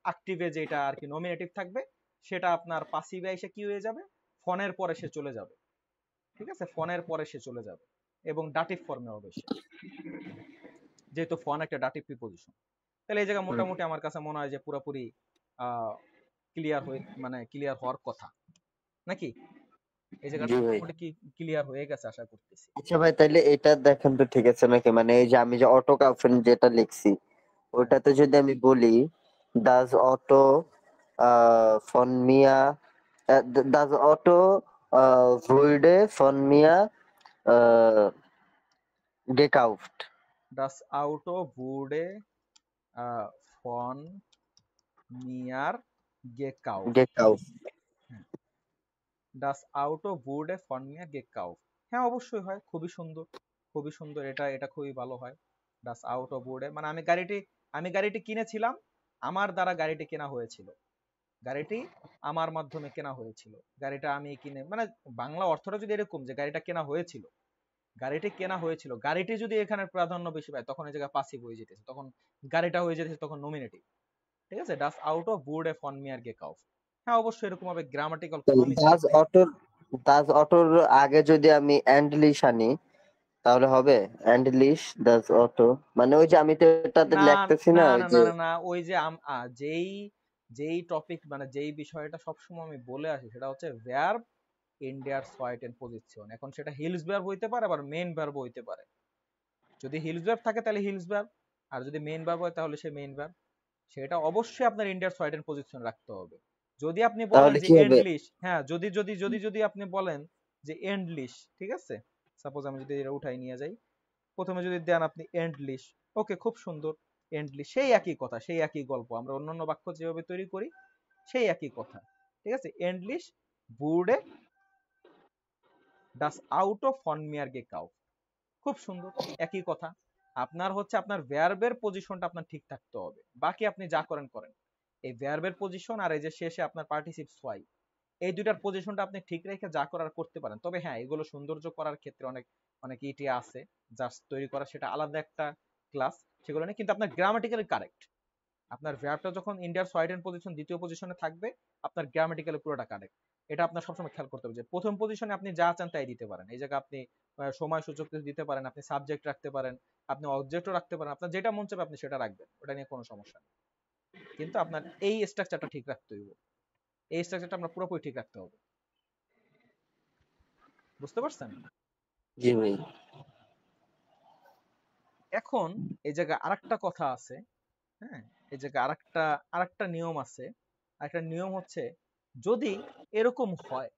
Speaker 1: অ্যাক্টিভে যেটা আর কি নমিনেটিভ থাকবে সেটা আপনার পাসিভে এসে কি হয়ে যাবে, ফনের পরে সে চলে যাবে। ঠিক আছে, ফনের পরে সে চলে যাবে এবং ডাটিভ ফর্মে হবে সে, যেহেতু ফন একটা ডাটিভ প্রিপোজিশন। তাহলে এই জায়গা মোটামুটি আমার কাছে মনে হয় যে পুরোপুরি ক্লিয়ার হয়ে, মানে ক্লিয়ার হওয়ার কথা নাকি? এই জায়গাটা
Speaker 2: জি ভাই।
Speaker 1: মোটামুটি কি ক্লিয়ার হয়ে গেছে আশা করতেছি।
Speaker 2: আচ্ছা ভাই, তাইলে এটা দেখেন তো ঠিক আছে নাকি, মানে এই যে আমি যে অটো কাফেন যেটা লিখছি
Speaker 1: হ্যাঁ,
Speaker 2: ওটাতে যদি আমি বলি ডাজ অটো ফন মিয়া, ডাজ অটো ভুইডে ফন মিয়া গেকাউফট
Speaker 1: das Auto wurde von mir gekauft।
Speaker 2: গেকাউফট।
Speaker 1: হ্যাঁ, das Auto wurde von mir gekauft। হ্যাঁ অবশ্যই হয়, খুবই সুন্দর, খুবই সুন্দর। এটা এটা খুবই ভালো হয়। das Auto wurde মানে আমি গাড়িটি কিনেছিলাম, আমার দ্বারা গাড়িটি কেনা হয়েছিল। গাড়িটি আমার মাধ্যমে কেনা হয়েছিল। গাড়িটা আমি কিনে, মানে বাংলা অর্থটা যদি এরকম যে গাড়িটা কেনা হয়েছিল, গাড়িটি কেনা হয়েছিল, গাড়িটি যদি এখানে প্রাধান্য বেশি পায় তখন এই জায়গায় পাসিভ হয়ে যেতেছে, তখন গাড়িটা হয়ে যেতেছে তখন নমিনেটিভ। ঠিক আছে, ডাস আউটো বুড়ে ফন মিয়ার গে কাউফ। হ্যাঁ অবশ্যই এরকম ভাবে গ্রামাটিক্যাল ফর্মই
Speaker 2: ডাজ
Speaker 1: থাকবে।
Speaker 2: অটোর ডাজ অটোর আগে যদি আমি অ্যান্ডলিশ আনি তাহলে হবে অ্যান্ডলিশ ডাজ অটো, মানে ওই যে আমি তো এটাতে
Speaker 1: না
Speaker 2: লিখতেছি
Speaker 1: না
Speaker 2: না ওই
Speaker 1: না না
Speaker 2: যে।
Speaker 1: না না, ওই যে যেই যেই টপিক, মানে যেই বিষয়টা সবসময় আমি বলে আসি সেটা হচ্ছে verb in their sweat position. এখন সেটা হিলস ভার্ব হইতে পারে, আবার মেইন ভার্ব হইতে পারে। যদি হিলস ভার্ব থাকে তাহলে হিলস ভার্ব, আর যদি মেইন ভার্ব হয় তাহলে সে মেইন ভার্ব। সেটা অবশ্যই আপনার ইন্ডিয়ার সোয়াইডেন পজিশন রাখতে হবে। যদি আপনি বলেন
Speaker 2: তাহলে
Speaker 1: যে
Speaker 2: কি হবে?
Speaker 1: এন্ডলিশ, হ্যাঁ যদি আপনি বলেন যে এন্ডলিশ, ঠিক আছে, সাপোজ আমি যদি এটা উঠাই নিয়ে যাই, প্রথমে যদি দেন আপনি এন্ডলিশ, ওকে খুব সুন্দর, এন্ডলিশ সেই একই কথা, সেই একই গল্প, আমরা অন্যান্য বাক্য যেভাবে তৈরি করি সেই একই কথা। ঠিক আছে, এন্ডলিশ বুড়ে ডাস আউট অফ ফন মিয়ার গে কাউ, খুব সুন্দর, একই কথা। আপনার হচ্ছে আপনার ভার্বের পজিশনটা আপনার ঠিক থাকতে হবে, বাকি আপনি যা করেন করেন। এই ভার্বের পজিশন আর এই যে শেষে আপনার পার্টিসিপ সোয়াই, এই দুইটার পজিশনটা আপনি ঠিক রেখে যা করার করতে পারেন। তবে হ্যাঁ, এগুলো সৌন্দর্য করার ক্ষেত্রে অনেক অনেক ইটি আছে, জাস্ট তৈরি করা সেটা আলাদা একটা ক্লাস, সেগুলো নেই। কিন্তু আপনার গ্রামাটিক্যালি কারেক্ট, আপনার ভার্বটা যখন ইন্ডিয়ার সোয়াইডেন পজিশন দ্বিতীয় পজিশনে থাকবে, আপনার গ্রামাটিক্যালি পুরোটা কারেক্ট। এটা আপনার সবসময় খেয়াল করতে হবে যে প্রথম পজিশনে আপনি যা চান তাই দিতে পারেন। এই জায়গায় আপনি সময় সূচক দিতে পারেন, আপনি সাবজেক্ট রাখতে পারেন, আপনি অবজেক্টও রাখতে পারেন, আপনার যেটা মন চাবে আপনি সেটা রাখবেন, ওটা নিয়ে কোনো সমস্যা নেই। কিন্তু আপনার এই স্ট্রাকচারটা ঠিক রাখতে হইব, এই স্ট্রাকচারটা আমরা পুরোপুরি ঠিক রাখতে হবে। বুঝতে পারছেন?
Speaker 2: জি ভাই।
Speaker 1: এখন এই জায়গায় আরেকটা কথা আছে, হ্যাঁ, এই জায়গায় আরেকটা নিয়ম আছে। আরেকটা নিয়ম হচ্ছে, যদি এরকম হয়,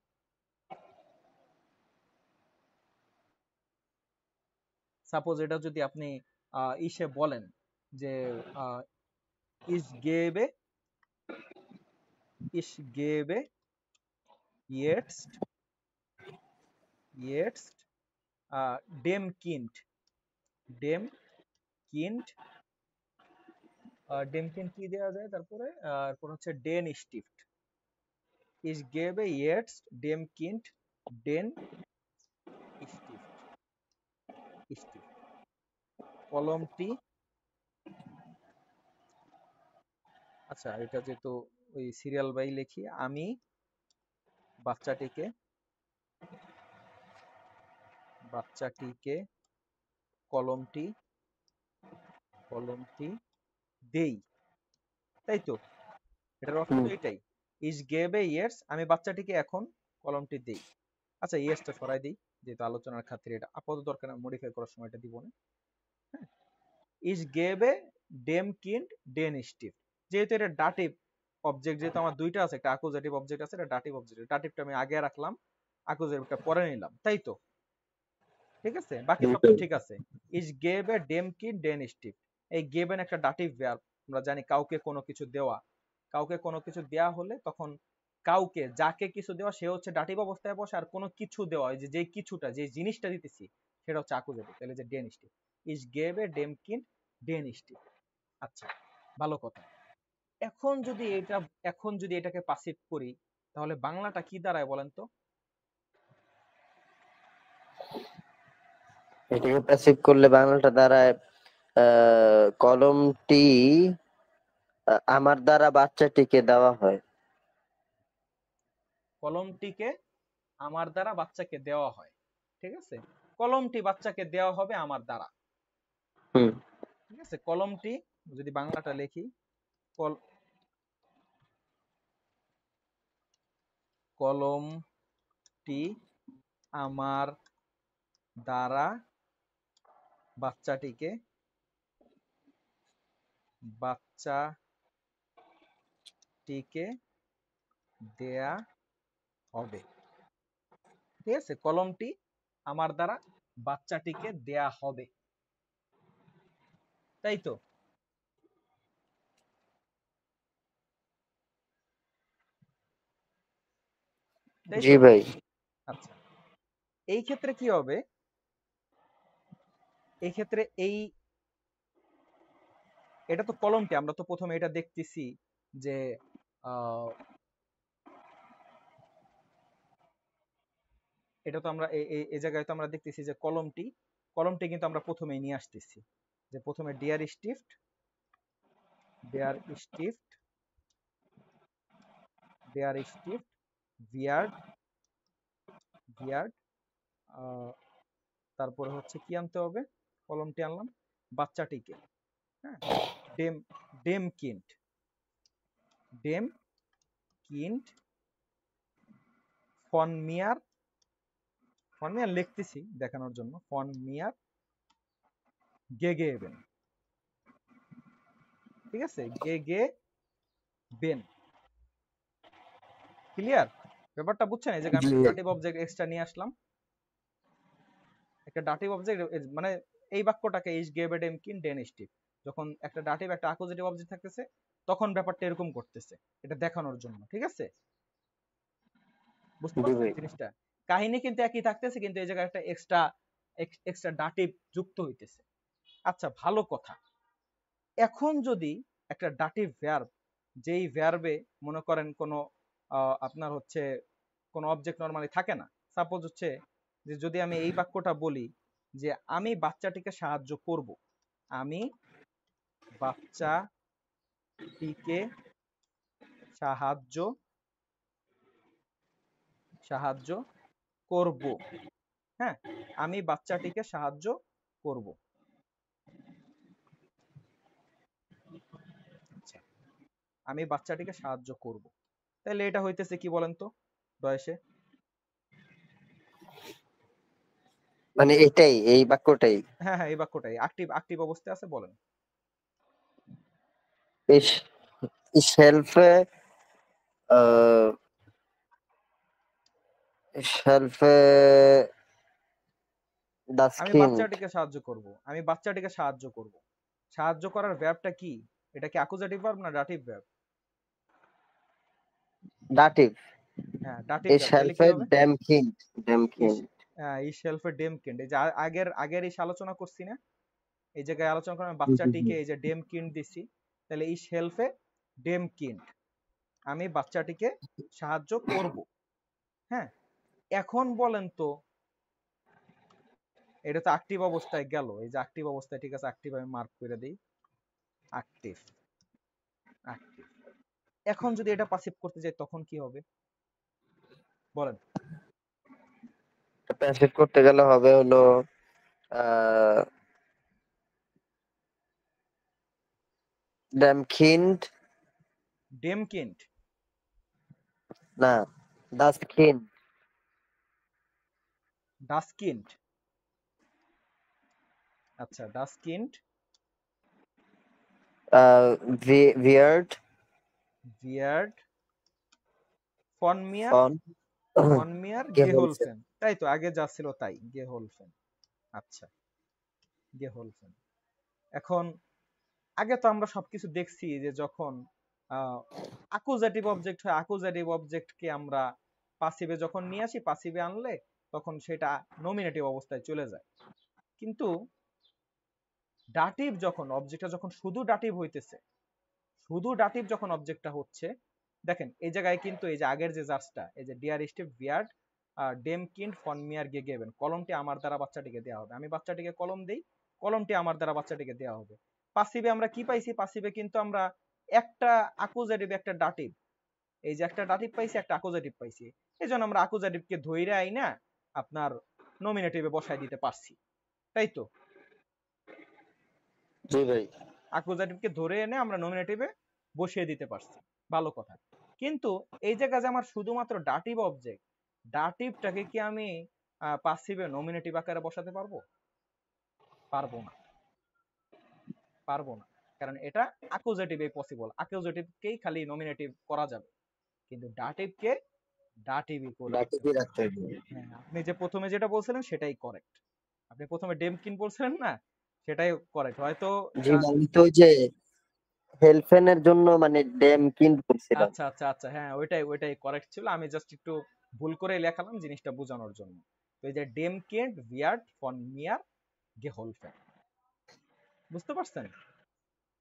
Speaker 1: সাপোজ এটা যদি আপনি ইসে বলেন যে ইস গেবে ইস গেবে ইয়েটস্ট ইয়েটস্ট ডেম কিন্ড ডেম কিন্ড ডেম কিন্ড কি দেওয়া যায় তারপরে, এরপর হচ্ছে ডেন স্টিফট, ইস গেবে ইয়েটস্ট ডেম কিন্ড ডেন স্টিফট স্টিফট কলমটি, আচ্ছা এটা যেহেতু ওই সিরিয়াল বাই লিখি, আমি বাচ্চাটিকে বাচ্চাটিকে কলমটি কলমটি দেই, তাই তো? এটার অর্থ
Speaker 2: হুম।
Speaker 1: তো এটাই, ইস গেবে ইয়ার্স, আমি বাচ্চাটিকে এখন কলমটি দেই। আচ্ছা ইয়েসটা সরাই দিই, যেহেতু আলোচনার খাতিরে এটা আপাতত দরকার না, মডিফাই করার সময় এটা দিব না। হ্যাঁ, ইস গেবে ডেম কিন্ড ডেন স্টিফ, যেহেতু এটা ডাটিভ অবজেক্ট, যেহেতু আমার দুইটা আছে, একটা অ্যাকুজেটিভ অবজেক্ট আছে, এটা ডাটিভ অবজেক্ট, ডাটিভটা আমি আগে রাখলাম, অ্যাকুজেটিভটা পরে নিলাম, তাই তো? ঠিক আছে, বাকি সব তো ঠিক আছে। ইজ গেবে ডেম কি ডেন স্টিভ, এই গেবেন একটা ডাটিভ ভার্ব। আমরা জানি কাউকে কোনো কিছু দেওয়া, কাউকে কোনো কিছু দেওয়া হলে তখন কাউকে যাকে কিছু দেওয়া সে হচ্ছে ডাটিভ অবস্থায় বসে, আর কোনো কিছু দেওয়া হয় যে কিছুটা যে জিনিসটা দিতেছি সেটা হচ্ছে আকুজেটিভ, তাহলে যে ডেন স্টিভ, ইজ গেবে ডেম কিন ডেন স্টিভ। আচ্ছা, ভালো কথা। এখন যদি এটা, এখন যদি এটাকে পাসিভ করি তাহলে বাংলাটা কি দাঁড়ায় বলেন তো?
Speaker 2: এটাকে প্যাসিভ করলে বাংলাটা দাঁড়ায় কলমটি আমার দ্বারা বাচ্চাটিকে দেওয়া হয়।
Speaker 1: কলমটিকে আমার দ্বারা বাচ্চাকে দেওয়া হয়, ঠিক আছে, কলমটি বাচ্চাকে দেওয়া হবে আমার দ্বারা।
Speaker 2: হুম।
Speaker 1: ঠিক আছে, কলমটি যদি বাংলাটা লিখি, কল কলমটি আমার দ্বারা বাচ্চাটিকে বাচ্চাটিকে দেয়া হবে। ঠিক আছে, কলমটি আমার দ্বারা বাচ্চাটিকে দেয়া হবে, তাই তো? তাই
Speaker 2: জি
Speaker 1: তো।
Speaker 2: ভাই।
Speaker 1: আচ্ছা, এই ক্ষেত্রে কি হবে? এই ক্ষেত্রে এই, এটা তো কলমটি, আমরা তো প্রথমে এটা দেখতেছি যে আহ, এটা তো আমরা এই জায়গায় তো আমরা দেখতেছি যে কলমটি, কলমটি কিন্তু আমরা প্রথমেই নিয়ে আসতেছি, যে প্রথমে ডিয়ার স্টিফট, ডিয়ার স্টিফট, ডিয়ার স্টিফট, বিয়ার্ড, বিয়ার্ড, তারপরে হচ্ছে কি আনতে হবে? কলমটি আনলাম, বাচ্চাটিকে, হ্যাঁ, ডেম, ডেম কিন্ট, ডেম কিন্ট ফন মিয়ার, ফন মিয়ার লিখতেছি দেখানোর জন্য, ফন মিয়ার গেগেবেন। ঠিক আছে, গে বেন। ক্লিয়ার? ব্যাপারটা বুঝছেন? এই যে আমি
Speaker 2: জি।
Speaker 1: একটা ডাটিভ অবজেক্ট এক্সট্রা নিয়ে আসলাম, একটা ডাটিভ অবজেক্ট, মানে এই বাক্যটাকে ইজ গেভ এ ডেম কিন ডেন স্টিভ, যখন একটা ডাটিভ একটা অ্যাকুজেটিভ অবজেক্ট থাকতেছে তখন ব্যাপারটা এরকম করতেছে, এটা দেখানোর জন্য। ঠিক আছে, বুঝতে
Speaker 2: জি
Speaker 1: পারছেন
Speaker 2: ভাই।
Speaker 1: জিনিসটা? কাহিনী কিন্তু একই থাকতেছে, কিন্তু এই জায়গায় একটা এক্সট্রা এক্সট্রা ডাটিভ যুক্ত হইতেছে। আচ্ছা, ভালো কথা। এখন যদি একটা ডাটিভ ভার্ব, যেই ভার্বে মনে করেন কোনো আপনার হচ্ছে কোনো অবজেক্ট নরমালি থাকে না, সাপোজ হচ্ছে যে যদি আমি এই বাক্যটা বলি যে আমি বাচ্চাটিকে সাহায্য করব, আমি বাচ্চাটিকে সাহায্য সাহায্য করব, হ্যাঁ, আমি বাচ্চাটিকে সাহায্য করব। আচ্ছা, আমি বাচ্চাটিকে সাহায্য করব, তাহলে এটা হইতেছে কি বলেন তো বয়সে?
Speaker 2: মানে এটাই, এই বাক্যটাই।
Speaker 1: হ্যাঁ হ্যাঁ, এই বাক্যটাই অ্যাক্টিভ, অ্যাক্টিভ অবস্থায় আছে, বলেন।
Speaker 2: ইস, শেলফে শেলফে
Speaker 1: আমি
Speaker 2: ডাস্টকিন্ড।
Speaker 1: বাচ্চাটিকে সাহায্য করব, আমি বাচ্চাটিকে সাহায্য করব, সাহায্য করার ভার্বটা কি? এটা কি অ্যাকুজেটিভ ভার্ব না ডাটিভ ভার্ব?
Speaker 2: ডাটিভ।
Speaker 1: হ্যাঁ, ডাটিভ
Speaker 2: এই
Speaker 1: ভার্ব, তাহলে কি
Speaker 2: শেলফে
Speaker 1: হবে?
Speaker 2: ড্যামকিন্ড,
Speaker 1: ইস,
Speaker 2: ড্যামকিন্ড।
Speaker 1: এই শেলফে ডেম কিন্ড, এই যে আগের আগের এই আলোচনা করছি না, এই জায়গায় আলোচনা করেন
Speaker 2: হুম, হুম,
Speaker 1: বাচ্চাটিকে
Speaker 2: হুম।
Speaker 1: এই যে ডেম কিন্ড দিছি, তাহলে এই শেলফে ডেম কিন্ড, আমি বাচ্চাটিকে সাহায্য করব। হ্যাঁ, এখন বলেন তো, এটা তো অ্যাক্টিভ অবস্থায় গেল, এই যে অ্যাক্টিভ অবস্থায়, ঠিক আছে, অ্যাক্টিভ আমি মার্ক করে দিই, অ্যাক্টিভ, অ্যাক্টিভ। এখন যদি এটা পাসিভ করতে যাই তখন কি হবে বলেন?
Speaker 2: প্যাসিভ করতে গেলে হবে হলো আহ ড্যামকিন্ড।
Speaker 1: ডেম কিন্ড,
Speaker 2: না, ডাস্টকিন্ড।
Speaker 1: ডাস্কিন্ড। আচ্ছা, ডাস্কিন্ড,
Speaker 2: ভিয়ার্ড
Speaker 1: বিয়ার্ড, ফন মিয়ার,
Speaker 2: ফন
Speaker 1: ফন মিয়ার
Speaker 2: কে বলছে?
Speaker 1: গেহোলফেন, তাই তো আগে যা ছিল তাই, গেহোলফেন। আচ্ছা, geholfen। এখন আগে তো আমরা সবকিছু দেখছি যে যখন অ্যাকুজেটিভ অবজেক্ট হয়, অ্যাকুজেটিভ অবজেক্টকে আমরা পাসিভে যখন নিয়ে আসি, পাসিভে আনলে তখন সেটা নমিনেটিভ অবস্থায় চলে যায়। কিন্তু ডাটিভ যখন অবজেক্টটা যখন শুধু ডাটিভ হইতেছে, শুধু ডাটিভ যখন অবজেক্টটা হচ্ছে, দেখেন এই জায়গায় কিন্তু এই যে আগের যে জাজটা, এই যে ডিয়ার স্টিভ বিয়ার্ড ডেম কিন্ড ফন মিয়ার গেগেবেন, কলমটি আমার দ্বারা বাচ্চাটিকে দেওয়া হবে। আমি বাচ্চাটিকে কলম দেই, কলমটি আমার দ্বারা বাচ্চাটিকে দেওয়া হবে। পাসিভে আমরা কি পাইছি? পাসিভে কিন্তু আমরা একটা অ্যাকুজেটিভ, একটা ডাটিভ, এই যে একটা ডাটিভ পাইছি, একটা অ্যাকুজেটিভ পাইছি। এই জন্য আমরা অ্যাকুজেটিভকে ধইরা আইনা আপনার নমিনেটিভে বসাই দিতে পারছি, তাই তো?
Speaker 2: জি ভাই।
Speaker 1: অ্যাকুজেটিভকে ধরে এনে আমরা নমিনেটিভে বসিয়ে দিতে পারছি, ভালো কথা। কিন্তু এই যে কাজে আমার শুধুমাত্র ডাটিভ অবজেক্ট, ডাটিভটাকে কি আমি পাসিভে নমিনেটিভ আকারে বসাতে পারবো? পারবো না, পারবো না। কারণ এটা অ্যাকুজেটিভে পসিবল, অ্যাকুজেটিভকেই খালি নমিনেটিভ করা যাবে, কিন্তু ডাটিভকে ডাটিভই করে দিতে
Speaker 2: ডাকিয়ে
Speaker 1: হবে।
Speaker 2: রাখতে হবে।
Speaker 1: হ্যাঁ, আপনি যে প্রথমে যেটা বলছিলেন সেটাই কারেক্ট। আপনি প্রথমে ডেমকিন বলছিলেন না, সেটাই কারেক্ট। হয়তো
Speaker 2: জি আমি তো ওই যে হেলফেনের জন্য মানে ডেম কিন্ড করছিলাম।
Speaker 1: আচ্ছা আচ্ছা আচ্ছা, হ্যাঁ ওইটাই ওইটাই কারেক্ট ছিল। আমি জাস্ট একটু ভুল করে লেখালাম জিনিসটা বোঝানোর জন্য। তো এই যে ডেম কেন্ট ভিয়ার্ড ফন মিয়ার গেহলফেন, বুঝতে পারছেন?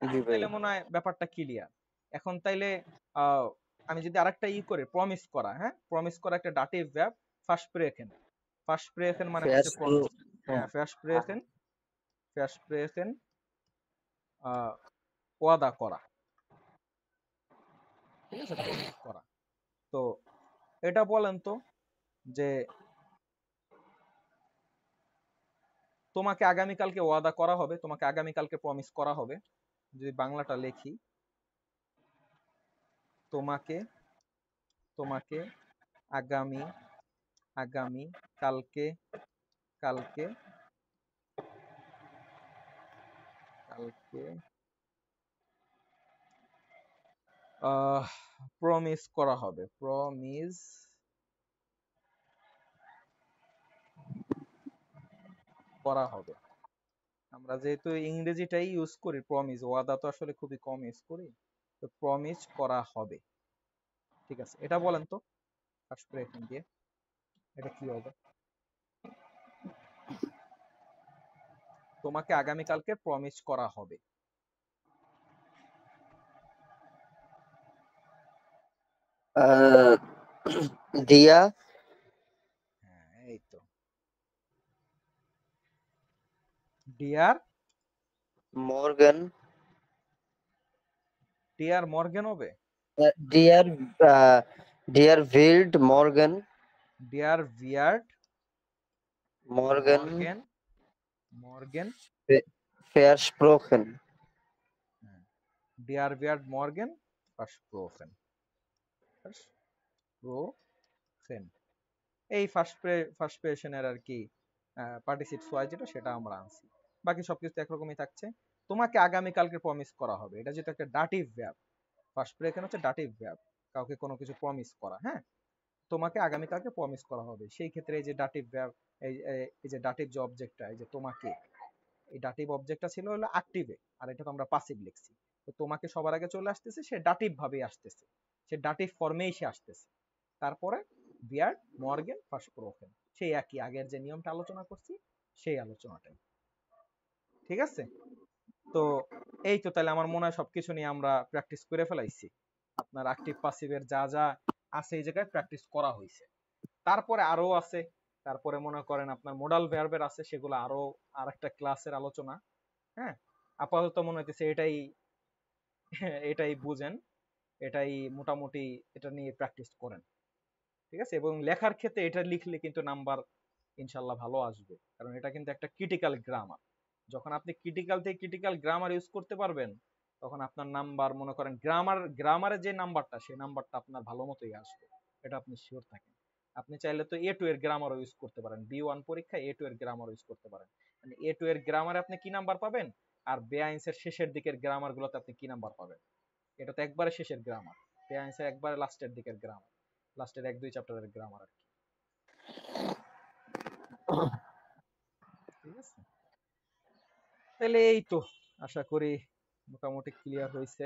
Speaker 2: জি
Speaker 1: এখন
Speaker 2: ভাই।
Speaker 1: তাইলে মনে হয় ব্যাপারটা ক্লিয়ার। এখন তাইলে আহ, আমি যদি আরেকটা করি, প্রমিস করা, হ্যাঁ প্রমিস করা একটা ডাটিভ ভার্ব, ফার্স্ট প্রেখেন। ফার্স্ট প্রেখেন মানে হচ্ছে
Speaker 2: ফেয়ার্স প্রো।
Speaker 1: প্রমিস। হ্যাঁ ফার্স্ট প্রেখেন, ফার্স্ট প্রেখেন ওয়াদা করা, ঠিক আছে, প্রমিস করা। তো এটা বলেন তো যে তোমাকে আগামীকালকে ওয়াদা করা হবে, তোমাকে আগামীকালকে প্রমিস করা হবে। যদি বাংলাটা লিখি, তোমাকে, তোমাকে আগামী, আগামী কালকে, কালকে, কালকে আহ প্রমিস করা হবে, প্রমিস করা হবে। আমরা যেহেতু ইংরেজিটাই ইউজ করি, প্রমিস, ওয়াদা তো আসলে খুবই কম ইউজ করি, তো প্রমিস করা হবে। ঠিক আছে, এটা বলেন তো ফার্স্ট প্রেজেন্ট দিয়ে এটা কি হবে? তোমাকে আগামীকালকে প্রমিস করা হবে।
Speaker 2: আহ, দিয়া
Speaker 1: হ্যাঁ এই তো, ডিয়ার,
Speaker 2: মর্গান,
Speaker 1: ডিয়ার মর্গেন হবে,
Speaker 2: ডিয়ার ডিয়ার ভিল্ড মর্গান,
Speaker 1: ডিয়ার ভিয়ার্ড
Speaker 2: মর্গান
Speaker 1: মর্গেন, মর্গেন,
Speaker 2: ফেয়ারস্প্রোকেন।
Speaker 1: ডিয়ার ভিয়ার্ড মর্গেন ভার্সপ্রোফেন, ভার্সপ্রোফেন, এই ফার্স্ট প্রেজেন্টের আর কি পার্টিসিপস ওয়াই যেটা সেটা আমরা আনছি। বাকি সবকিছু একরকমই থাকছে। তোমাকে আগামী কালকে প্রমিস করা হবে, এটা যেটা একটা ডাটিভ ভার্ব, ফার্স্ট প্রেজেন্ট হচ্ছে ডাটিভ ভার্ব, কাউকে কোনো কিছু প্রমিস করা, হ্যাঁ। তোমাকে আগামী কালকে প্রমিস করা হবে, সেই ক্ষেত্রে এই যে ডাটিভ ভার্ব, এই যে ডাটিভ যে অবজেক্টটা, এই যে তোমাকে, এই ডাটিভ অবজেক্টটা ছিল হলো অ্যাক্টিভে, আর এটা তো আমরা পাসিভ লিখছি। তো তোমাকে সবার আগে চলে আসতেছে, সে ডাটিভ ভাবেই আসতেছে, সে ডাটিভ ফর্মেই সে আসতেছে। তারপরে বিয়ার্ড মর্গেন ফার্স্ট প্রোকেন, সেই একই আগের যে নিয়মটা আলোচনা করছি সেই আলোচনাটাই, ঠিক আছে? তো এই তো, তাহলে আমার মনে হয় সবকিছু নিয়ে আমরা প্র্যাকটিস করে ফেলাইছি। আপনার অ্যাক্টিভ পাসিভের যা যা আছে এই জায়গায় প্র্যাকটিস করা হয়েছে। তারপরে আরো আছে, তারপরে মনে করেন আপনার মোডাল ভার্বের আছে, সেগুলো আরো আরেকটা ক্লাসের আলোচনা, হ্যাঁ। আপাতত মনে হইতেছে এটাই, এটাই বুঝেন, এটাই মোটামুটি, এটা নিয়ে প্র্যাকটিস করেন, ঠিক আছে? এবং লেখার ক্ষেত্রে এটা লিখলে কিন্তু নাম্বার ইনশাল্লাহ ভালো আসবে, কারণ এটা কিন্তু একটা ক্রিটিক্যাল গ্রামার। যখন আপনি ক্রিটিক্যাল থেকে ক্রিটিক্যাল গ্রামার ইউজ করতে পারবেন, তখন আপনার নাম্বার মনে করেন গ্রামারের যে নাম্বারটা, সেই নাম্বারটা আপনার ভালো মতোই আসবে, এটা আপনি শিওর থাকেন। আপনি চাইলে তো A2 এর গ্রামারও ইউজ করতে পারেন, B1 পরীক্ষায় A2 এর গ্রামার ইউজ করতে পারেন। মানে A2 এর গ্রামারে আপনি কি নাম্বার পাবেন, আর বেআইনসের শেষের দিকের গ্রামার গুলোতে আপনি কি নাম্বার পাবেন? এটা তো একবারে শেষের গ্রামার, বেআইনসের একবারে লাস্টের দিকের গ্রামার, লাস্টের 1-2 চ্যাপ্টারের গ্রামার আর কি। ঠিক আছে, তাহলে এই তো আশা করি মোটামুটি ক্লিয়ার হয়েছে।